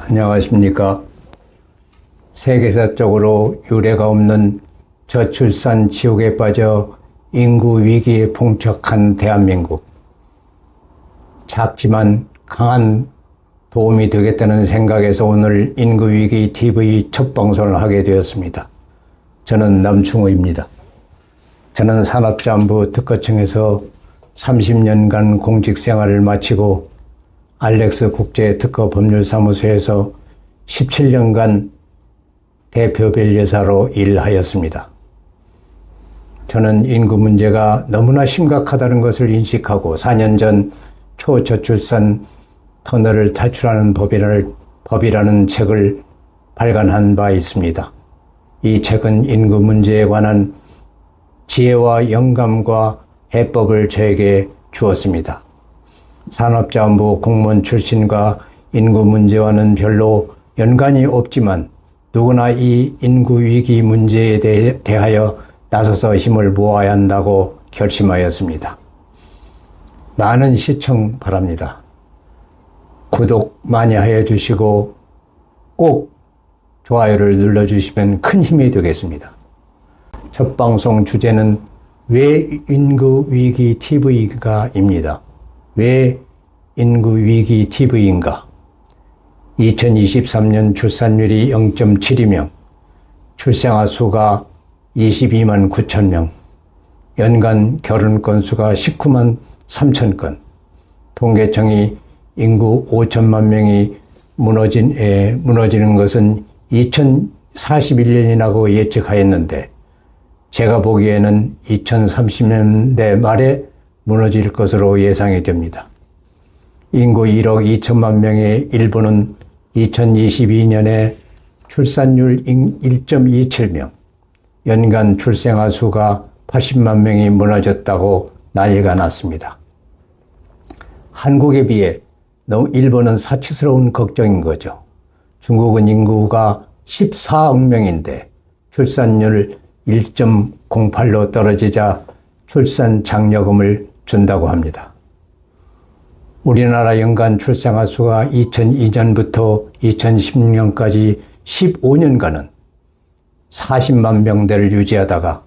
안녕하십니까. 세계사적으로 유례가 없는 저출산 지옥에 빠져 인구 위기에 봉착한 대한민국. 작지만 강한 도움이 되겠다는 생각에서 오늘 인구위기 TV 첫 방송을 하게 되었습니다. 저는 남충호입니다. 저는 산업자원부 특허청에서 30년간 공직생활을 마치고 알렉스 국제특허법률사무소에서 17년간 대표변리사로 일하였습니다. 저는 인구 문제가 너무나 심각하다는 것을 인식하고 4년 전 초저출산 터널을 탈출하는 법이라는 책을 발간한 바 있습니다. 이 책은 인구 문제에 관한 지혜와 영감과 해법을 저에게 주었습니다. 산업자원부 공무원 출신과 인구 문제와는 별로 연관이 없지만 누구나 이 인구 위기 문제에 대하여 나서서 힘을 모아야 한다고 결심하였습니다. 많은 시청 바랍니다. 구독 많이 해주시고 꼭 좋아요를 눌러주시면 큰 힘이 되겠습니다. 첫 방송 주제는 왜 인구위기 TV가입니다. 왜 인구위기 TV인가? 2023년 출산율이 0.7이명, 출생아 수가 22만 9천 명, 연간 결혼 건수가 19만 3천 건, 통계청이 인구 5천만 명이 무너지는 것은 2041년이라고 예측하였는데 제가 보기에는 2030년대 말에 무너질 것으로 예상이 됩니다. 인구 1억 2천만 명의 일본은 2022년에 출산율 1.27명, 연간 출생아 수가 80만 명이 무너졌다고 난리가 났습니다. 한국에 비해 일본은 사치스러운 걱정인 거죠. 중국은 인구가 14억 명인데 출산율 1.08로 떨어지자 출산 장려금을 준다고 합니다. 우리나라 연간 출생아 수가 2002년부터 2010년까지 15년간은 40만 명대를 유지하다가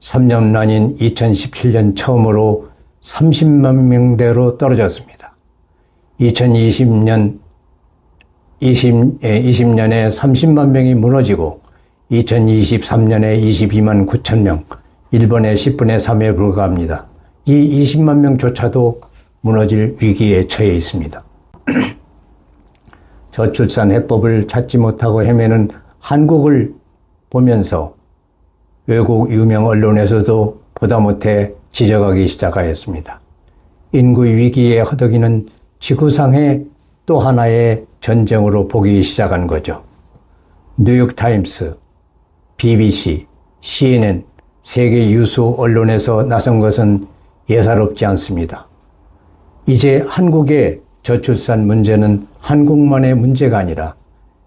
3년 안인 2017년 처음으로 30만 명대로 떨어졌습니다. 2020년에 30만 명이 무너지고 2023년에 22만 9천 명, 일본의 10분의 3에 불과합니다. 이 20만 명조차도 무너질 위기에 처해 있습니다. 저출산 해법을 찾지 못하고 헤매는 한국을 보면서 외국 유명 언론에서도 보다 못해 지적하기 시작하였습니다. 인구 위기의 허덕이는 지구상의 또 하나의 전쟁으로 보기 시작한 거죠. 뉴욕타임스, BBC, CNN, 세계 유수 언론에서 나선 것은 예사롭지 않습니다. 이제 한국의 저출산 문제는 한국만의 문제가 아니라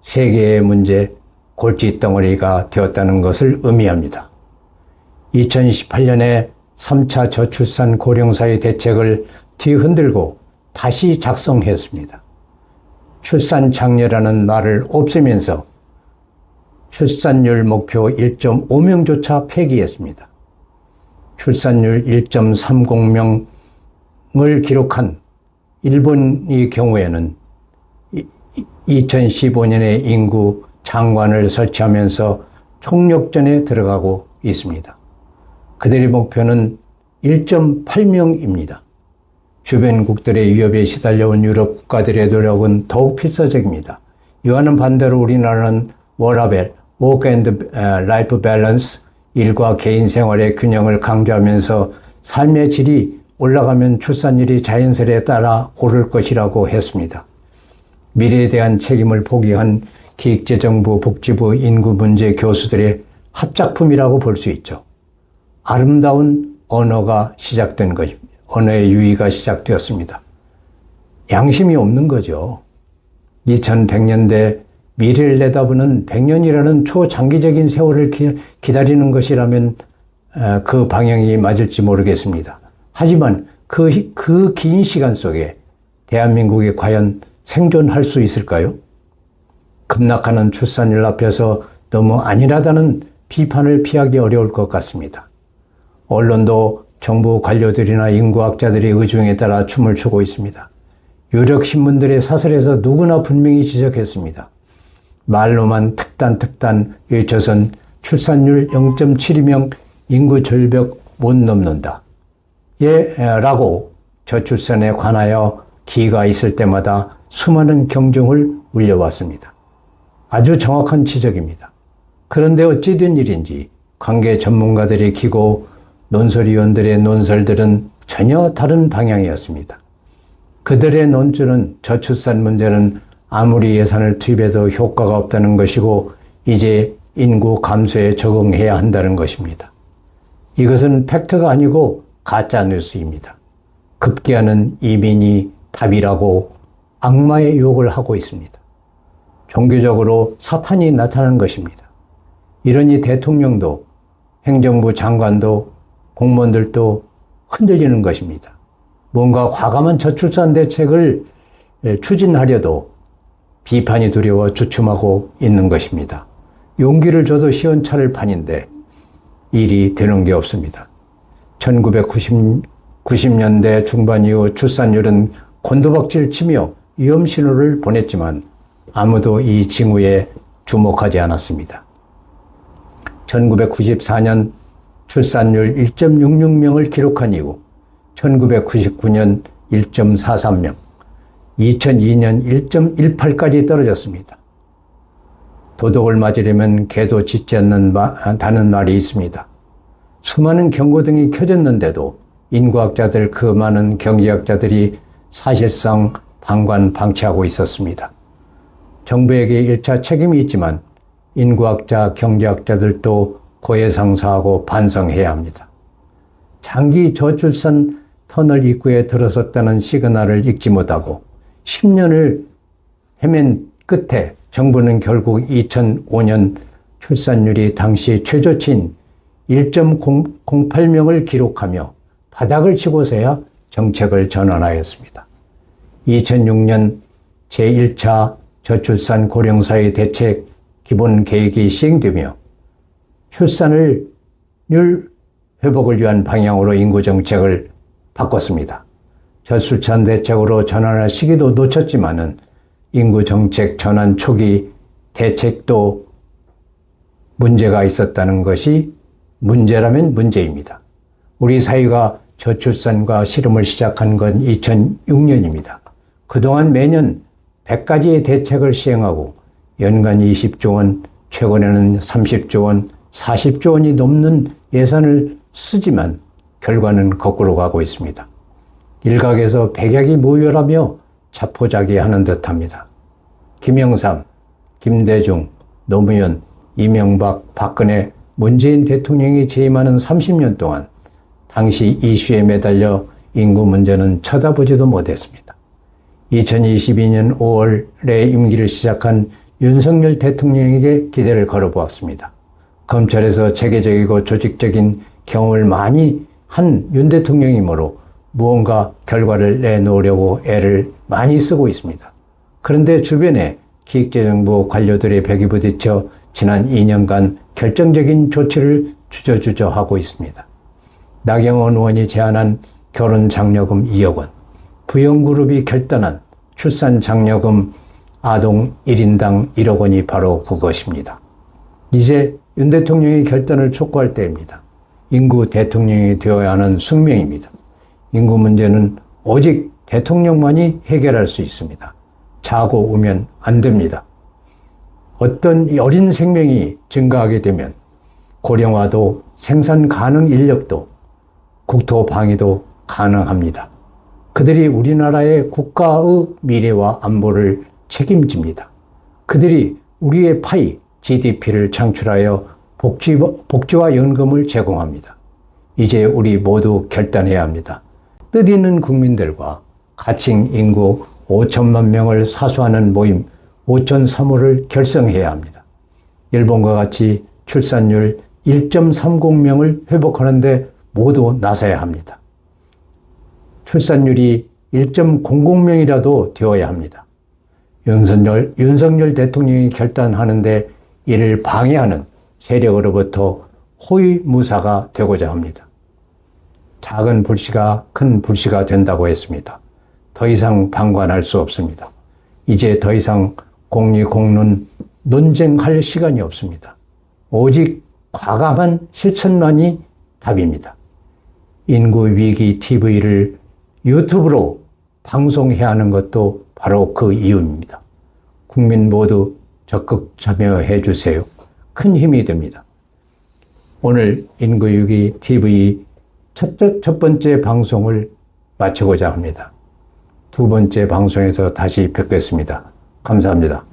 세계의 문제, 골칫덩어리가 되었다는 것을 의미합니다. 2018년에 3차 저출산 고령사회 대책을 뒤흔들고 다시 작성했습니다. 출산 장려라는 말을 없애면서 출산율 목표 1.5명조차 폐기했습니다. 출산율 1.30명을 기록한 일본의 경우에는 2015년에 인구 장관을 설치하면서 총력전에 들어가고 있습니다. 그들의 목표는 1.8명입니다. 주변국들의 위협에 시달려온 유럽 국가들의 노력은 더욱 필사적입니다. 이와는 반대로 우리나라는 워라밸, 워크 앤드 라이프 밸런스, 일과 개인 생활의 균형을 강조하면서 삶의 질이 올라가면 출산율이 자연스레 따라 오를 것이라고 했습니다. 미래에 대한 책임을 포기한 기획재정부, 복지부, 인구 문제 교수들의 합작품이라고 볼 수 있죠. 아름다운 언어가 시작된 것입니다. 언어의 유의가 시작되었습니다. 양심이 없는 거죠. 2100년대 미래를 내다보는 100년이라는 초장기적인 세월을 기다리는 것이라면 그 방향이 맞을지 모르겠습니다. 하지만 그 긴 시간 속에 대한민국이 과연 생존할 수 있을까요? 급락하는 출산율 앞에서 너무 안일하다는 비판을 피하기 어려울 것 같습니다. 언론도 정부 관료들이나 인구학자들이 의중에 따라 춤을 추고 있습니다. 유력 신문들의 사설에서 누구나 분명히 지적했습니다. 말로만 특단 외쳐선 출산율 0.72명 인구 절벽 못 넘는다. 라고 저출산에 관하여 기가 있을 때마다 수많은 경종을 울려왔습니다. 아주 정확한 지적입니다. 그런데 어찌 된 일인지 관계 전문가들의 기고 논설위원들의 논설들은 전혀 다른 방향이었습니다. 그들의 논조는 저출산 문제는 아무리 예산을 투입해도 효과가 없다는 것이고 이제 인구 감소에 적응해야 한다는 것입니다. 이것은 팩트가 아니고 가짜 뉴스입니다. 급기야는 이민이 답이라고 악마의 유혹을 하고 있습니다. 종교적으로 사탄이 나타난 것입니다. 이러니 대통령도 행정부 장관도 공무원들도 흔들리는 것입니다. 뭔가 과감한 저출산 대책을 추진하려도 비판이 두려워 주춤하고 있는 것입니다. 용기를 줘도 시원찮을 판인데 일이 되는 게 없습니다. 1990년대 중반 이후 출산율은 곤두박질 치며 위험 신호를 보냈지만 아무도 이 징후에 주목하지 않았습니다. 1994년 출산율 1.66명을 기록한 이후 1999년 1.43명, 2002년 1.18까지 떨어졌습니다. 도덕을 맞으려면 개도 짖지 않는다는 말이 있습니다. 수많은 경고등이 켜졌는데도 인구학자들 그 많은 경제학자들이 사실상 방관방치하고 있었습니다. 정부에게 1차 책임이 있지만 인구학자, 경제학자들도 고해상사하고 반성해야 합니다. 장기 저출산 터널 입구에 들어섰다는 시그널을 읽지 못하고 10년을 헤맨 끝에 정부는 결국 2005년 출산율이 당시 최저치인 1.08명을 기록하며 바닥을 치고서야 정책을 전환하였습니다. 2006년 제1차 저출산 고령사회 대책 기본 계획이 시행되며 출산율 회복을 위한 방향으로 인구 정책을 바꿨습니다. 저출산 대책으로 전환할 시기도 놓쳤지만은 인구 정책 전환 초기 대책도 문제가 있었다는 것이 문제라면 문제입니다. 우리 사회가 저출산과 실험을 시작한 건 2006년입니다. 그동안 매년 100가지의 대책을 시행하고 연간 20조 원, 최근에는 30조 원, 40조 원이 넘는 예산을 쓰지만 결과는 거꾸로 가고 있습니다. 일각에서 백약이 모여라며 자포자기하는 듯합니다. 김영삼, 김대중, 노무현, 이명박, 박근혜, 문재인 대통령이 재임하는 30년 동안 당시 이슈에 매달려 인구 문제는 쳐다보지도 못했습니다. 2022년 5월에 임기를 시작한 윤석열 대통령에게 기대를 걸어보았습니다. 검찰에서 체계적이고 조직적인 경험을 많이 한 윤 대통령이므로 무언가 결과를 내놓으려고 애를 많이 쓰고 있습니다. 그런데 주변에 기획재정부 관료들의 벽이 부딪혀 지난 2년간 결정적인 조치를 주저하고 있습니다. 나경원 의원이 제안한 결혼 장려금 2억 원, 부영그룹이 결단한 출산 장려금 아동 1인당 1억 원이 바로 그것입니다. 이제 윤 대통령이 결단을 촉구할 때입니다. 인구 대통령이 되어야 하는 숙명입니다. 인구 문제는 오직 대통령만이 해결할 수 있습니다. 자고 오면 안 됩니다. 어떤 어린 생명이 증가하게 되면 고령화도 생산 가능 인력도 국토 방위도 가능합니다. 그들이 우리나라의 국가의 미래와 안보를 책임집니다. 그들이 우리의 파이, GDP를 창출하여 복지와 연금을 제공합니다. 이제 우리 모두 결단해야 합니다. 뜻있는 국민들과 가칭 인구 5천만 명을 사수하는 모임 5.35를 결성해야 합니다. 일본과 같이 출산율 1.30명을 회복하는데 모두 나서야 합니다. 출산율이 1.00명이라도 되어야 합니다. 윤석열 대통령이 결단하는데 이를 방해하는 세력으로부터 호위무사가 되고자 합니다. 작은 불씨가 큰 불씨가 된다고 했습니다. 더 이상 방관할 수 없습니다. 이제 더 이상 공리공론 논쟁할 시간이 없습니다. 오직 과감한 실천만이 답입니다. 인구위기 TV를 유튜브로 방송해야 하는 것도 바로 그 이유입니다. 국민 모두 적극 참여해 주세요. 큰 힘이 됩니다. 오늘 인구위기 TV 첫 번째 방송을 마치고자 합니다. 두 번째 방송에서 다시 뵙겠습니다. 감사합니다.